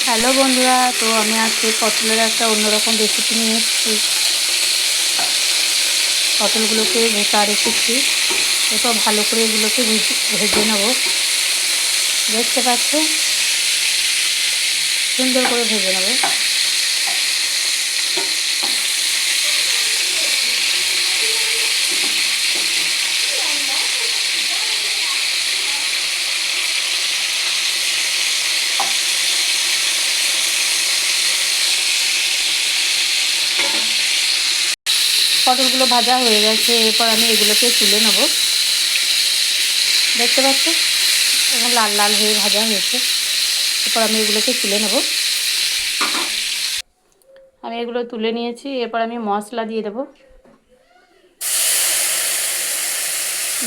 Hello বন্ধুরা, তো আমি আজকে পটলের একটা অন্যরকম রেসিপি নিয়ে এসেছি। পটলগুলোকে ভেজে রেখেছি, এরপর ভালো করে এগুলোকে ভেজে নেব। দেখতে পাচ্ছ, সুন্দর করে ভেজে নেব। পটলগুলো ভাজা হয়ে গেছে, এরপর আমি এগুলোকে তুলে নেব। দেখতে পাচ্ছ, এখন লাল লাল হয়ে ভাজা হয়েছে। এরপর আমি এগুলোকে তুলে নেব। আমি এগুলো তুলে নিয়েছি, এরপর আমি মশলা দিয়ে দেবো।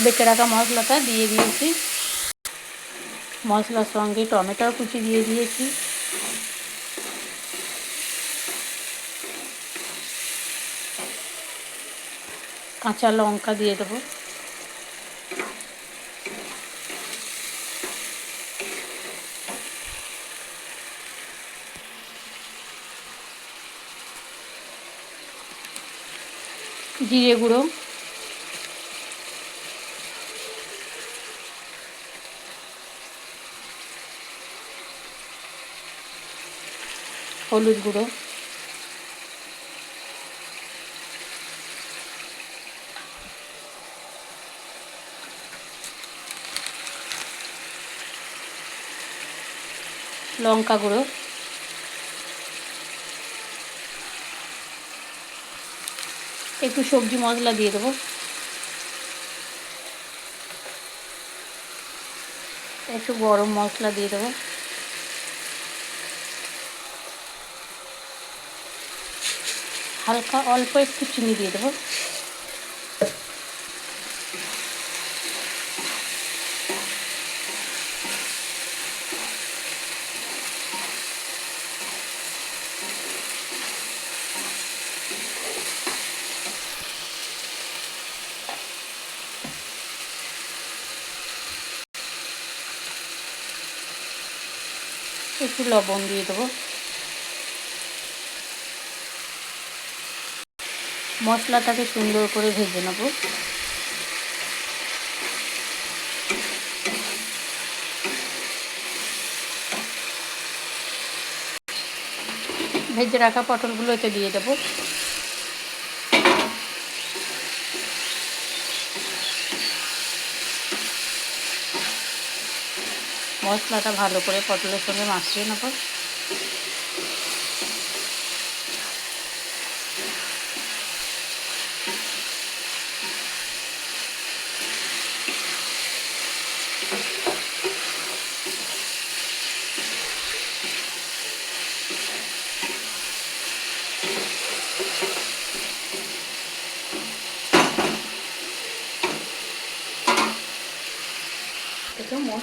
বেটে রাখা মশলাটা দিয়ে দিয়েছি। মশলার সঙ্গে টমেটো কুচি দিয়ে দিয়েছি। কাঁচা লঙ্কা দিয়ে দেবো। জিরে গুঁড়ো, হলুদ গুঁড়ো, লঙ্কা গুঁড়ো, একটু সবজি মশলা দিয়ে দেবো। একটু গরম মশলা দিয়ে দেবো। হালকা অল্প একটু চিনি দিয়ে দেবো। একটু লবণ দিয়ে দেবো। মশলাটাকে সুন্দর করে ভেজে নেব। ভেজে রাখা পটলগুলো এতে দিয়ে দেবো। মশলাটা ভালো করে পটলের সঙ্গে মাখিয়ে নেব।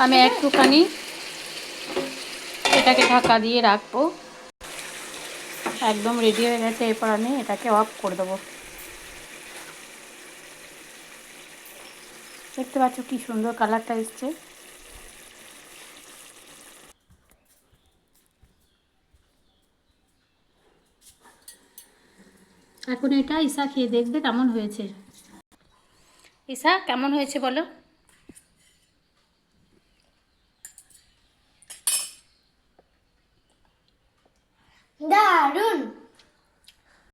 আমি একটুখানি এটাকে ঢাকা দিয়ে রাখবো। একদম রেডি হয়ে গেছে, এরপর আমি এটাকে অফ করে দেবো। দেখতে পাচ্ছ কি সুন্দর কালারটা এসছে। এখন এটা ঈশা খেয়ে দেখবে কেমন হয়েছে। ঈশা, কেমন হয়েছে বলো? দারুণ।